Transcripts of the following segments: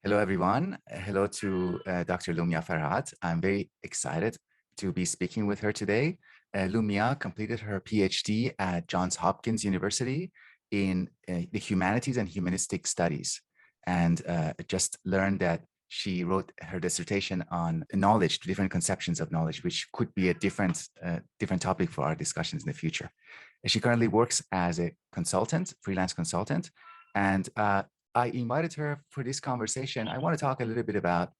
Hello, everyone. Hello to Dr. Loumia Ferhat. I'm very excited to be speaking with her today. Loumia completed her PhD at Johns Hopkins University in the Humanities and Humanistic Studies, and just learned that she wrote her dissertation on knowledge, different conceptions of knowledge, which could be a different topic for our discussions in the future. She currently works as a consultant, freelance consultant, and I invited her for this conversation. I want to talk a little bit about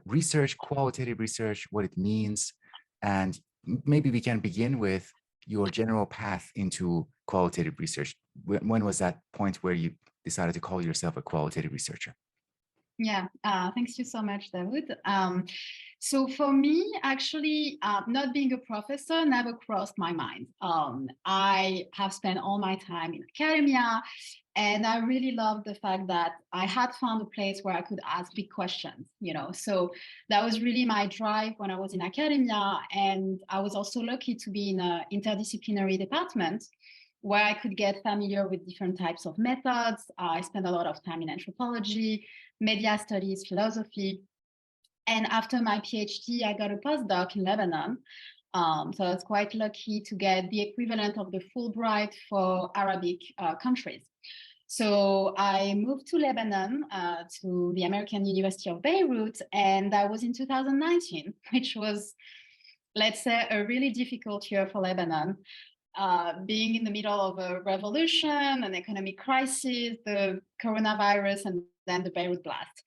research, qualitative research, what it means, and maybe we can begin with your general path into qualitative research. When was that point where you decided to call yourself a qualitative researcher? Yeah, thanks you so much, Davood. So for me, actually, not being a professor never crossed my mind. I have spent all my time in academia, and I really loved the fact that I had found a place where I could ask big questions, So that was really my drive when I was in academia. And I was also lucky to be in an interdisciplinary department where I could get familiar with different types of methods. I spent a lot of time in anthropology, media studies, philosophy. And after my PhD, I got a postdoc in Lebanon. So I was quite lucky to get the equivalent of the Fulbright for Arabic countries. So I moved to Lebanon, to the American University of Beirut, and that was in 2019, which was, let's say, a really difficult year for Lebanon. Being in the middle of a revolution, an economic crisis, the coronavirus, and then the Beirut blast.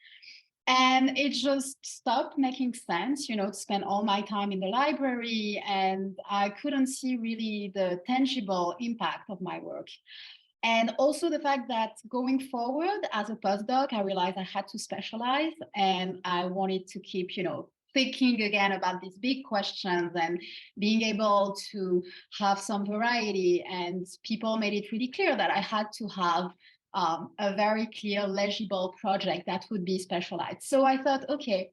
And it just stopped making sense, to spend all my time in the library, and I couldn't see really the tangible impact of my work. And also the fact that going forward as a postdoc, I realized I had to specialize, and I wanted to keep, thinking again about these big questions and being able to have some variety. And people made it really clear that I had to have a very clear, legible project that would be specialized. So I thought, okay,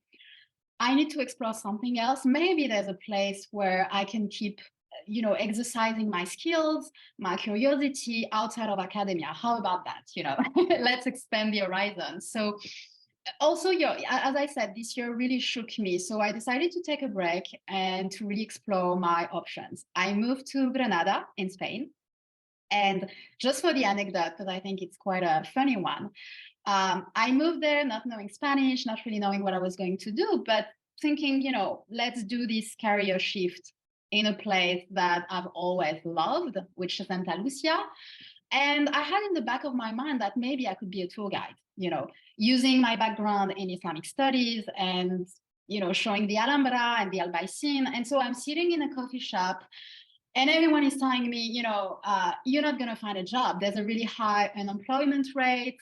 I need to explore something else. Maybe there's a place where I can keep, exercising my skills, my curiosity outside of academia. How about that? Let's expand the horizon. So also, as I said, this year really shook me. So I decided to take a break and to really explore my options. I moved to Granada in Spain. And just for the anecdote, because I think it's quite a funny one, I moved there not knowing Spanish, not really knowing what I was going to do, but thinking, let's do this career shift in a place that I've always loved, which is Santa Lucia. And I had in the back of my mind that maybe I could be a tour guide, using my background in Islamic studies and, showing the Alhambra and the Albaicin. And so I'm sitting in a coffee shop and everyone is telling me, you're not going to find a job. There's a really high unemployment rate.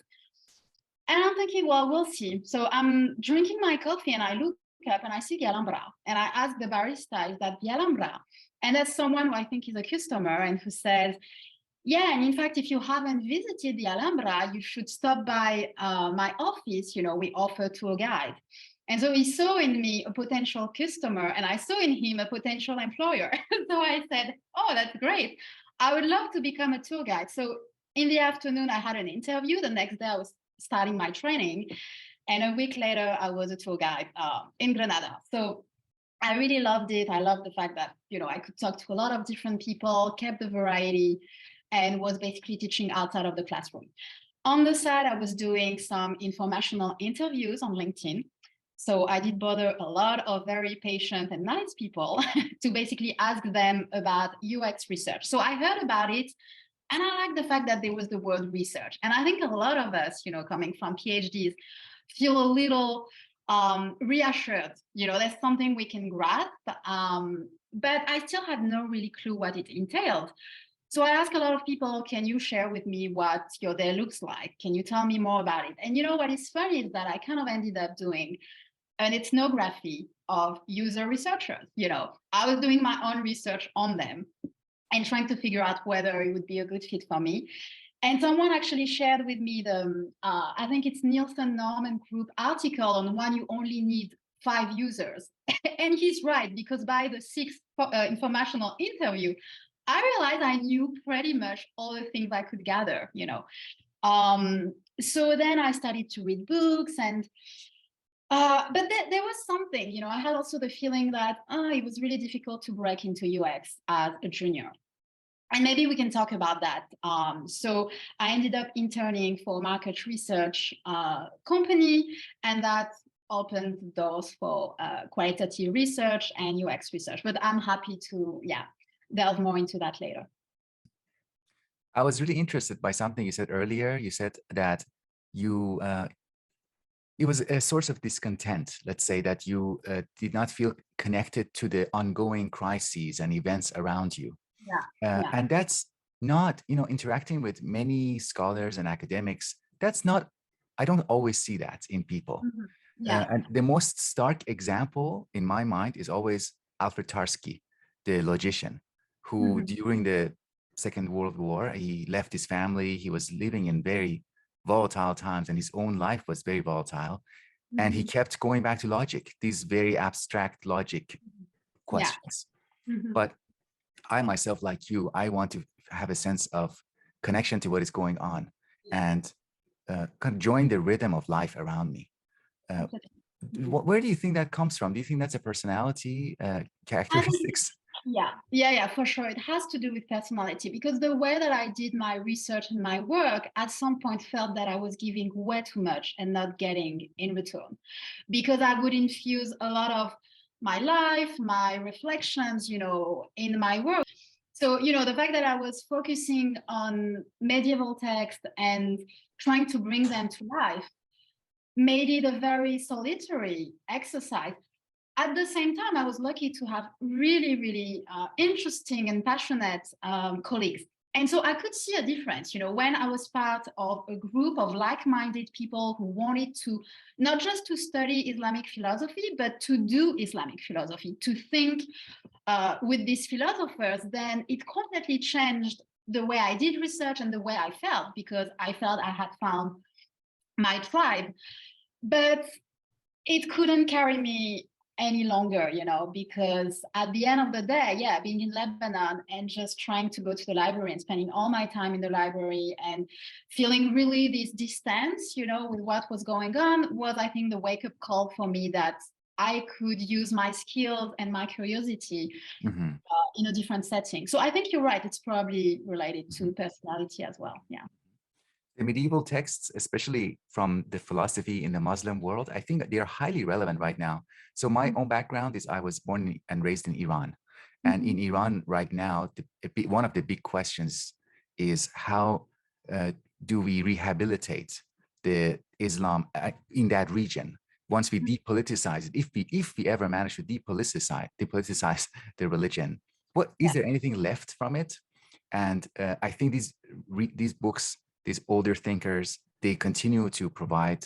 And I'm thinking, well, we'll see. So I'm drinking my coffee and I look up and I see the Alhambra. And I ask the barista, is that the Alhambra? And that's someone who I think is a customer and who says, yeah, and in fact, if you haven't visited the Alhambra, you should stop by my office. We offer tour guide. And so he saw in me a potential customer, and I saw in him a potential employer. So I said, oh, that's great. I would love to become a tour guide. So in the afternoon, I had an interview. The next day, I was starting my training. And a week later, I was a tour guide in Granada. So I really loved it. I loved the fact that, I could talk to a lot of different people, kept the variety, and was basically teaching outside of the classroom. On the side, I was doing some informational interviews on LinkedIn. So I did bother a lot of very patient and nice people to basically ask them about UX research. So I heard about it, and I like the fact that there was the word research. And I think a lot of us, coming from PhDs, feel a little reassured, there's something we can grasp. But I still had no really clue what it entailed. So I asked a lot of people, can you share with me what your day looks like? Can you tell me more about it? And what is funny is that I kind of ended up doing an ethnography of user researchers. I was doing my own research on them and trying to figure out whether it would be a good fit for me. And someone actually shared with me the, I think it's Nielsen Norman Group article on when you only need 5 users. And he's right, because by the 6th informational interview, I realized I knew pretty much all the things I could gather, So then I started to read books, and but there was something, I had also the feeling that it was really difficult to break into UX as a junior. And maybe we can talk about that. So I ended up interning for a market research company, and that opened doors for qualitative research and UX research. But I'm happy to, delve more into that later. I was really interested by something you said earlier. You said that you it was a source of discontent, let's say, that you did not feel connected to the ongoing crises and events around you. Yeah. And that's not, interacting with many scholars and academics, that's not, I don't always see that in people. Mhm. Yeah. And the most stark example in my mind is always Alfred Tarski, the logician, who Mhm. during the Second World War, he left his family. He was living in very volatile times, and his own life was very volatile. And he Mhm. kept going back to logic, these very abstract logic Yeah. questions. Mhm. But I myself, like you, I want to have a sense of connection to what is going on Yeah. and kind of join the rhythm of life around me. Uh, Completely. Mhm. where do you think that comes from? Do you think that's a personality I think, characteristics? yeah, for sure. It has to do with personality, because the way that I did my research and my work at some point felt that I was giving way too much and not getting in return, because I would infuse a lot of my life, my reflections, in my work. So, the fact that I was focusing on medieval text and trying to bring them to life made it a very solitary exercise. At the same time, I was lucky to have really, really interesting and passionate colleagues. And so I could see a difference, when I was part of a group of like-minded people who wanted to not just to study Islamic philosophy, but to do Islamic philosophy, to think with these philosophers. Then it completely changed the way I did research and the way I felt, because I felt I had found my tribe. But it couldn't carry me any longer, because at the end of the day, being in Lebanon and just trying to go to the library and spending all my time in the library and feeling really this distance, with what was going on, was, I think, the wake-up call for me that I could use my skills and my curiosity Mm-hmm. in a different setting. So I think you're right. It's probably related Mm-hmm. to personality as well. Yeah. The medieval texts, especially from the philosophy in the Muslim world, I think they are highly relevant right now. So my own background is I was born and raised in Iran. And Mm-hmm. in Iran right now, one of the big questions is how do we rehabilitate the Islam in that region once we depoliticize it, if we ever manage to depoliticize the religion. What is Yeah. there anything left from it? And I think these books, these older thinkers, they continue to provide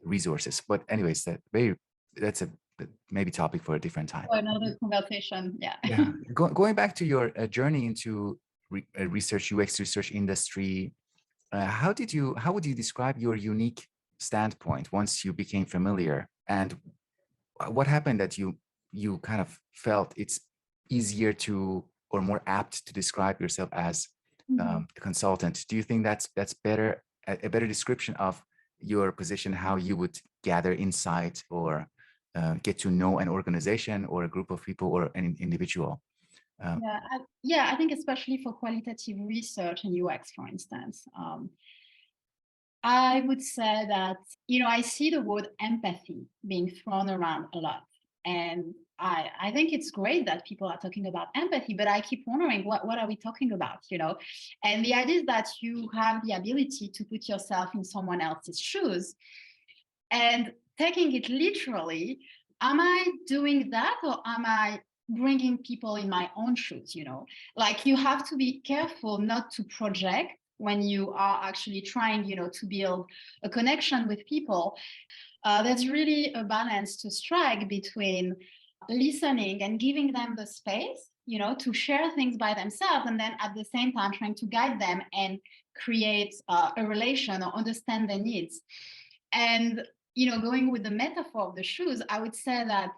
resources. But anyways, that's a maybe topic for a different time. For another conversation. Yeah. Yeah, going back to your journey into research, UX research industry, how would you describe your unique standpoint once you became familiar, and what happened that you kind of felt it's easier to or more apt to describe yourself as Mhm. a consultant? Do you think that's better, a better description of your position, how you would gather insight or get to know an organization or a group of people or an individual? Um, I think especially for qualitative research and UX, for instance, I would say that, I see the word empathy being thrown around a lot. And I think it's great that people are talking about empathy, but I keep wondering, what are we talking about, And the idea is that you have the ability to put yourself in someone else's shoes. And taking it literally, am I doing that, or am I bringing people in my own shoes? Like, you have to be careful not to project when you are actually trying, to build a connection with people. There's really a balance to strike between listening and giving them the space, to share things by themselves, and then at the same time trying to guide them and create a relation or understand their needs. And, going with the metaphor of the shoes, I would say that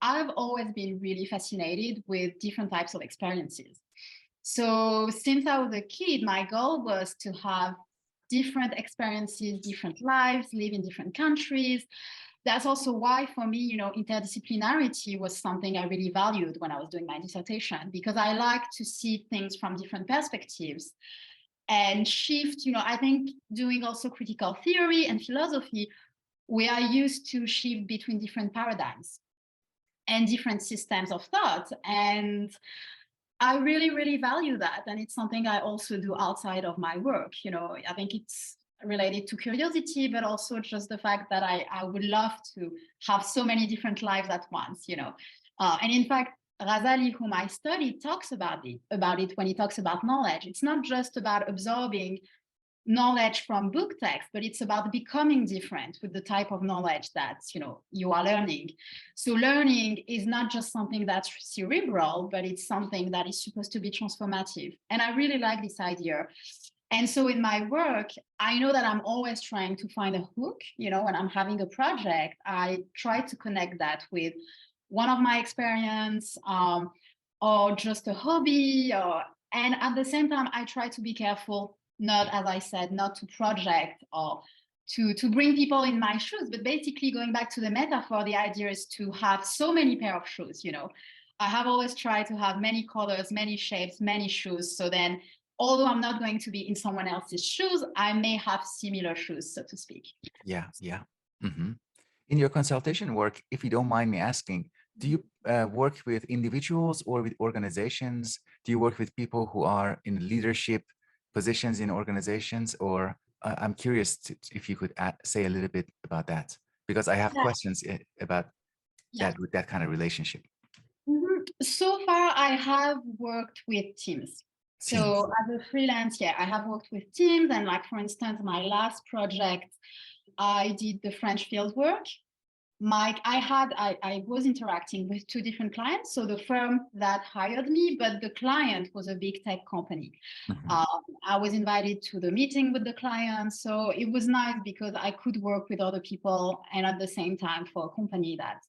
I've always been really fascinated with different types of experiences. So since I was a kid, my goal was to have different experiences, different lives, live in different countries. That's also why, for me, interdisciplinarity was something I really valued when I was doing my dissertation, because I like to see things from different perspectives and shift. I think doing also critical theory and philosophy, we are used to shift between different paradigms and different systems of thought. And I really, really value that. And it's something I also do outside of my work. I think it's related to curiosity, but also just the fact that I would love to have so many different lives at once. And in fact, Ghazali, whom I studied, talks about it when he talks about knowledge. It's not just about absorbing knowledge from book text, but it's about becoming different with the type of knowledge that you are learning. So learning is not just something that's cerebral, but it's something that is supposed to be transformative. And I really like this idea. And so in my work, I know that I'm always trying to find a hook. When I'm having a project, I try to connect that with one of my experience, or just a hobby, and at the same time, I try to be careful, not, as I said, not to project or to bring people in my shoes, but basically going back to the metaphor, the idea is to have so many pair of shoes. I have always tried to have many colors, many shapes, many shoes. So then, although I'm not going to be in someone else's shoes, I may have similar shoes, so to speak. Yeah, yeah. Mm-hmm. In your consultation work, if you don't mind me asking, do you work with individuals or with organizations? Do you work with people who are in leadership positions in organizations? Or I'm curious if you could say a little bit about that, because I have questions about that with that kind of relationship. Mm-hmm. So far, I have worked with teams. So as a freelance, I have worked with teams. And like, for instance, my last project, I did the French field work. I was interacting with two different clients. So the firm that hired me, but the client was a big tech company. Mm-hmm. I was invited to the meeting with the client. So it was nice because I could work with other people and at the same time for a company that,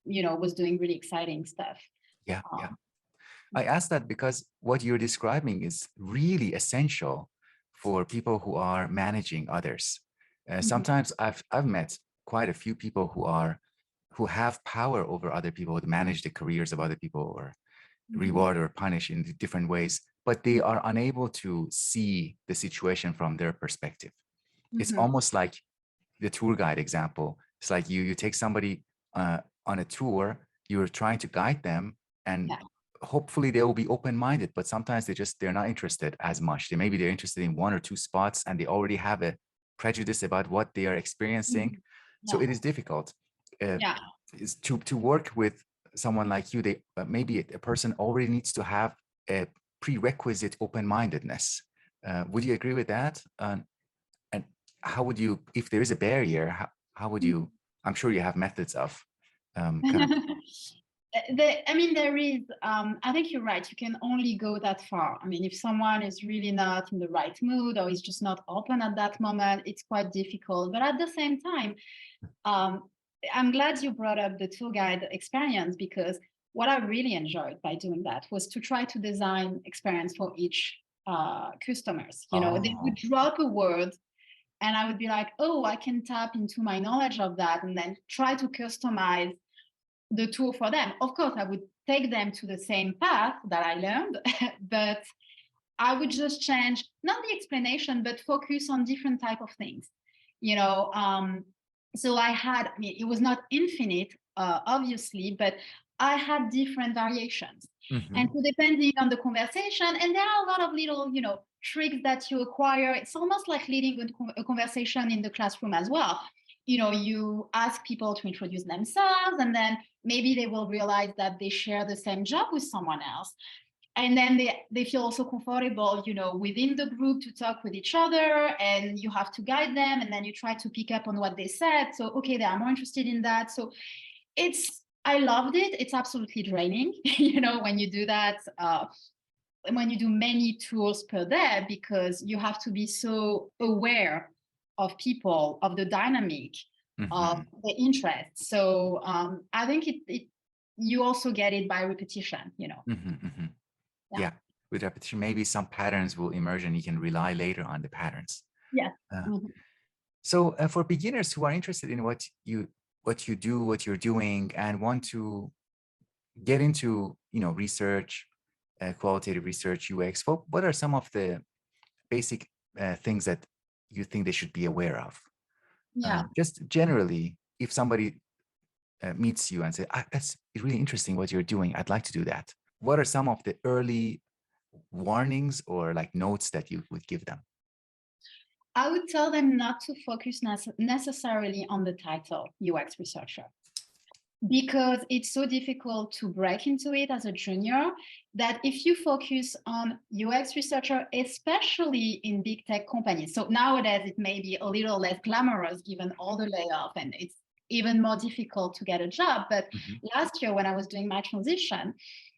was doing really exciting stuff. Yeah, yeah. I ask that because what you're describing is really essential for people who are managing others. Sometimes I've met quite a few people who have power over other people, to manage the careers of other people or reward or punish in different ways, but they are unable to see the situation from their perspective. It's almost like the tour guide example. It's like you take somebody on a tour, you're trying to guide them, and hopefully they will be open-minded, but sometimes they're not interested as much. Maybe they're interested in one or two spots and they already have a prejudice about what they are experiencing. So it is difficult is to work with someone like you. Maybe a person already needs to have a prerequisite open-mindedness. Would you agree with that? And how would you, if there is a barrier, how would you, I'm sure you have methods of kind of there is, I think you're right. You can only go that far. If someone is really not in the right mood or is just not open at that moment, it's quite difficult. But at the same time, I'm glad you brought up the tour guide experience, because what I really enjoyed by doing that was to try to design experience for each customers. They would drop a word and I would be like, oh, I can tap into my knowledge of that and then try to customize the tool for them. Of course, I would take them to the same path that I learned, but I would just change, not the explanation, but focus on different type of things. So I had, it was not infinite, obviously, but I had different variations. And so depending on the conversation, and there are a lot of little, tricks that you acquire. It's almost like leading a conversation in the classroom as well. You ask people to introduce themselves, and then maybe they will realize that they share the same job with someone else. And then they feel also comfortable, within the group to talk with each other, and you have to guide them, and then you try to pick up on what they said. So, okay, they are more interested in that. So I loved it. It's absolutely draining, when you do that, when you do many tours per day, because you have to be so aware of people, of the dynamic, of the interest. So I think you also get it by repetition, Yeah, with repetition, maybe some patterns will emerge and you can rely later on the patterns. Yes. Uh, Mhm. so for beginners who are interested in what you do, what you're doing, and want to get into research, qualitative research, UX, what are some of the basic things that you think they should be aware of? Yeah. Just generally, if somebody meets you and say, that's really interesting what you're doing, I'd like to do that. What are some of the early warnings or like notes that you would give them? I would tell them not to focus necessarily on the title UX researcher, because it's so difficult to break into it as a junior, that if you focus on UX researcher, especially in big tech companies, so nowadays it may be a little less glamorous given all the layoff and it's even more difficult to get a job. But Mhm. last year when I was doing my transition,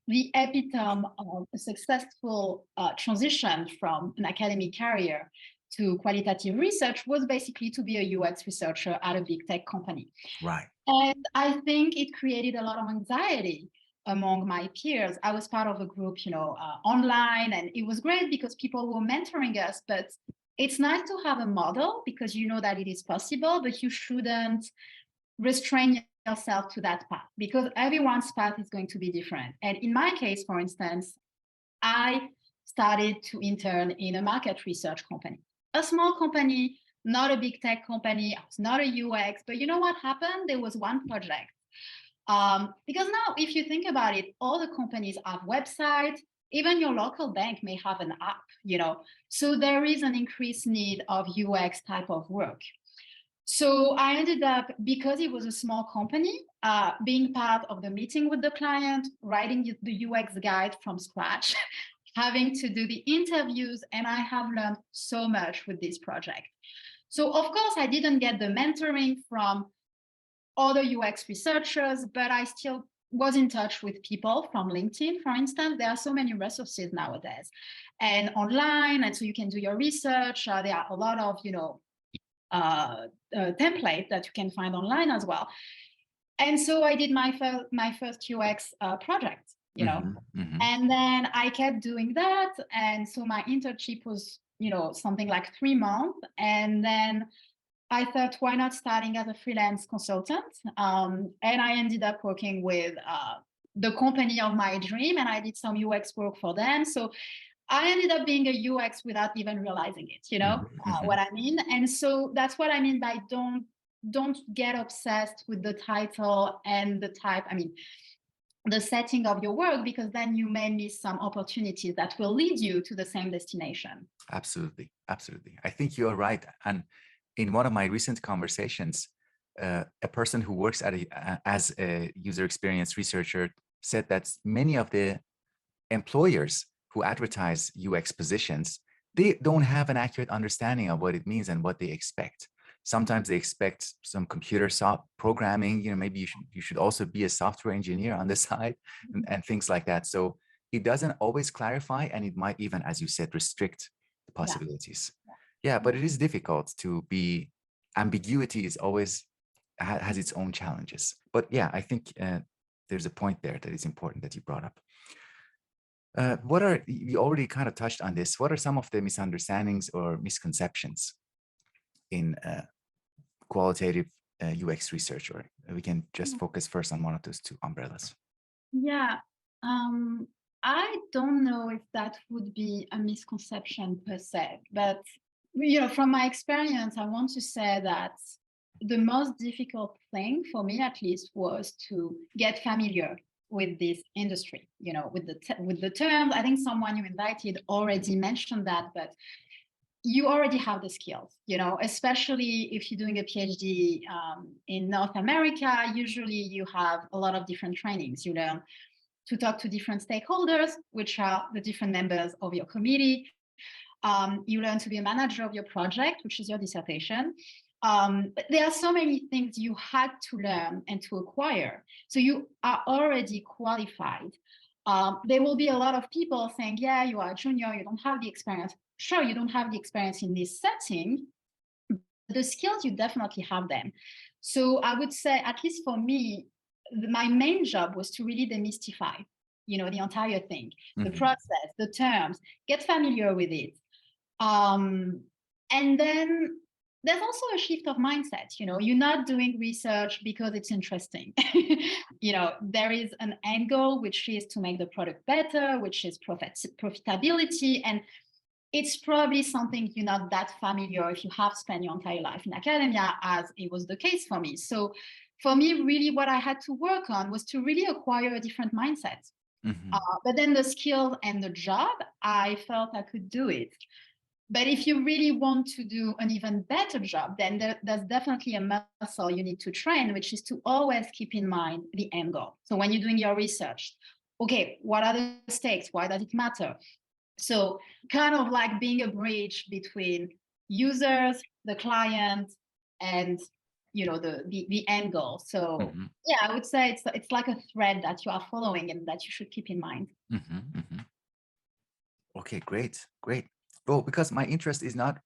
the epitome of a successful transition from an academic career to qualitative research was basically to be a UX researcher at a big tech company. Right. And I think it created a lot of anxiety among my peers. I was part of a group, online, and it was great because people were mentoring us. But it's nice to have a model because you know that it is possible, but you shouldn't restrain yourself to that path because everyone's path is going to be different. And in my case, for instance, I started to intern in a market research company, a small company, not a big tech company. I was not a UX, but you know what happened? There was one project. Because now, if you think about it, all the companies have websites. Even your local bank may have an app. So there is an increased need of UX type of work. So I ended up, because it was a small company, being part of the meeting with the client, writing the UX guide from scratch, having to do the interviews, and I have learned so much with this project. So of course, I didn't get the mentoring from other UX researchers, but I still was in touch with people from LinkedIn, for instance. There are so many resources nowadays and online, and so you can do your research. There are a lot of, template that you can find online as well. And so I did my first UX project, Hmm. Hmm. and then I kept doing that. And so my internship was, something like 3 months. And then I thought, why not starting as a freelance consultant? And I ended up working with the company of my dream, and I did some UX work for them. So I ended up being a UX without even realizing it, Hmm. what I mean? And so that's what I mean by don't get obsessed with the title and the type, the setting of your work, because then you may miss some opportunities that will lead you to the same destination. Absolutely. Absolutely. I think you're right. And in one of my recent conversations, a person who works as a user experience researcher said that many of the employers who advertise UX positions, they don't have an accurate understanding of what it means and what they expect. Sometimes they expect some computer programming, maybe you should also be a software engineer on the side and things like that. So it doesn't always clarify, and it might even, as you said, restrict the Yeah. possibilities. Yeah, but it is difficult to be, ambiguity is always has its own challenges. But yeah, I think there's a point there that is important that you brought up. You already kind of touched on this. What are some of the misunderstandings or misconceptions in qualitative UX research? Or we can just focus first on one of those two umbrellas. Yeah. Um, I don't know if that would be a misconception per se, but from my experience, I want to say that the most difficult thing for me, at least, was to get familiar with this industry. With the terms. I think someone you invited already mentioned that, but you already have the skills, especially if you're doing a PhD in North America. Usually, you have a lot of different trainings. You learn to talk to different stakeholders, which are the different members of your committee. You learn to be a manager of your project, which is your dissertation. But there are so many things you had to learn and to acquire. So you are already qualified. There will be a lot of people saying, yeah, you are a junior, you don't have the experience. Sure, you don't have the experience in this setting, but the skills, you definitely have them. So I would say, at least for me, my main job was to really demystify, the entire thing, the Mm-hmm. process, the terms, get familiar with it. Um, And then there's also a shift of mindset. You're not doing research because it's interesting. There is an end goal, which is to make the product better, which is profitability. And it's probably something you're not that familiar if you have spent your entire life in academia, as it was the case for me. So for me, really what I had to work on was to really acquire a different mindset. Mm-hmm. But then the skills and the job, I felt I could do it. But if you really want to do an even better job, then there's definitely a muscle you need to train, which is to always keep in mind the end goal. So when you're doing your research, okay, what are the stakes? Why does it matter? So kind of like being a bridge between users, the client, and the end goal. So Mm-hmm. yeah, I would say it's like a thread that you are following and that you should keep in mind. Mm-hmm. Mm-hmm. Okay, great, great. Well, because my interest is not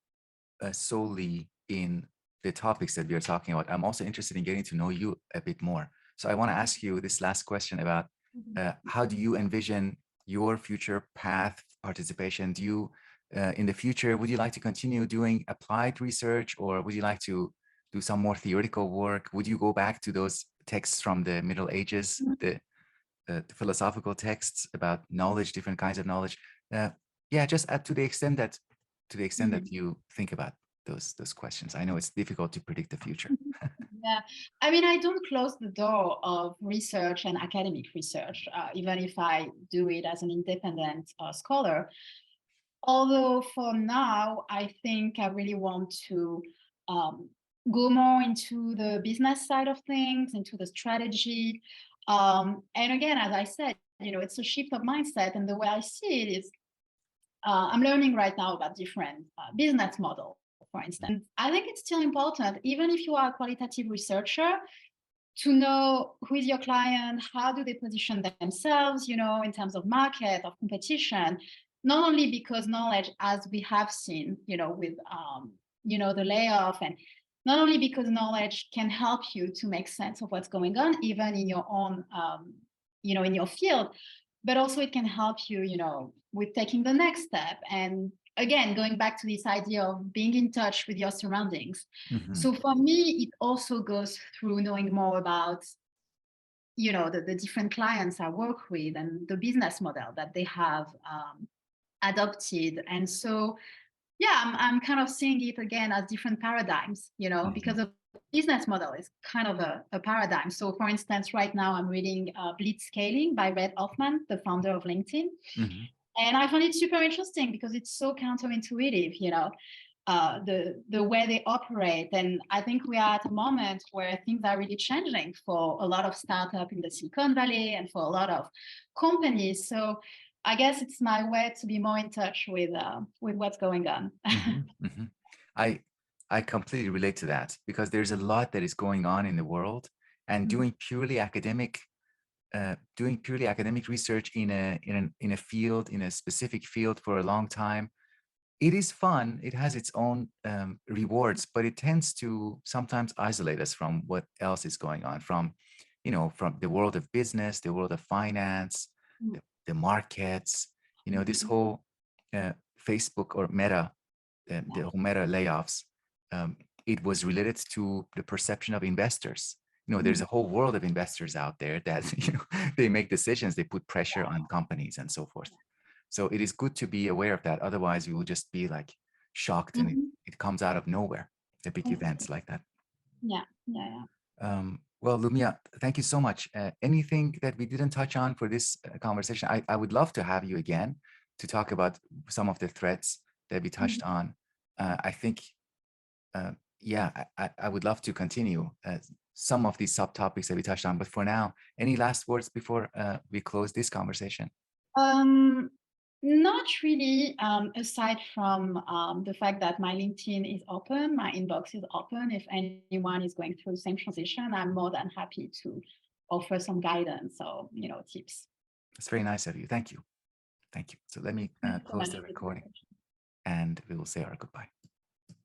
solely in the topics that we are talking about, I'm also interested in getting to know you a bit more. So I want to ask you this last question about how do you envision your future path participation? Do you, in the future, would you like to continue doing applied research, or would you like to do some more theoretical work? Would you go back to those texts from the Middle Ages, the philosophical texts about knowledge, different kinds of knowledge? Uh, yeah, just to the extent that Mhm. you think about those questions. I know it's difficult to predict the future. Yeah, I mean, I don't close the door of research and academic research, even if I do it as an independent scholar. Although for now, I think I really want to um, go more into the business side of things, into the strategy. And again, as I said, it's a shift of mindset. And the way I see it is I'm learning right now about different business models, for instance. I think it's still important, even if you are a qualitative researcher, to know who is your client, how do they position themselves, in terms of market, of competition, not only because knowledge, as we have seen, with, the layoff, and not only because knowledge can help you to make sense of what's going on, even in your own, in your field, but also it can help you, with taking the next step. And again, going back to this idea of being in touch with your surroundings. Mhm, So for me, it also goes through knowing more about, the different clients I work with and the business model that they have adopted. And so, yeah, I'm kind of seeing it again as different paradigms, mhm, because a business model is kind of a paradigm. So for instance, right now I'm reading Blitzscaling by Reid Hoffman, the founder of LinkedIn. mhm, And I find it super interesting because it's so counterintuitive, the way they operate. And I think we are at a moment where things are really changing for a lot of startups in the Silicon Valley and for a lot of companies. So I guess it's my way to be more in touch with what's going on. mhm, mhm. I I completely relate to that because there's a lot that is going on in the world, and doing purely academic research in a field, in a specific field for a long time, it is fun. It has its own rewards, but it tends to sometimes isolate us from what else is going on, from the world of business, the world of finance, the markets. This whole uh, Facebook or Meta, the whole Meta layoffs. Um, it was related to the perception of investors. There's a whole world of investors out there that they make decisions, they put pressure on companies and so forth. So it is good to be aware of that. Otherwise, we will just be like shocked, and Mhm. it comes out of nowhere, the big events like that. Yeah, yeah, yeah. Well, Lumia, thank you so much. Anything that we didn't touch on for this conversation, I would love to have you again to talk about some of the threats that we touched Mhm. on. I think, yeah, I would love to continue some of these subtopics that we touched on. But for now, any last words before we close this conversation? Um, Not really, aside from the fact that my LinkedIn is open, my inbox is open. If anyone is going through the same transition, I'm more than happy to offer some guidance or, tips. It's very nice of you. Thank you. Thank you. So let me Thank you so close much the for the recording, conversation. and we will say our goodbye.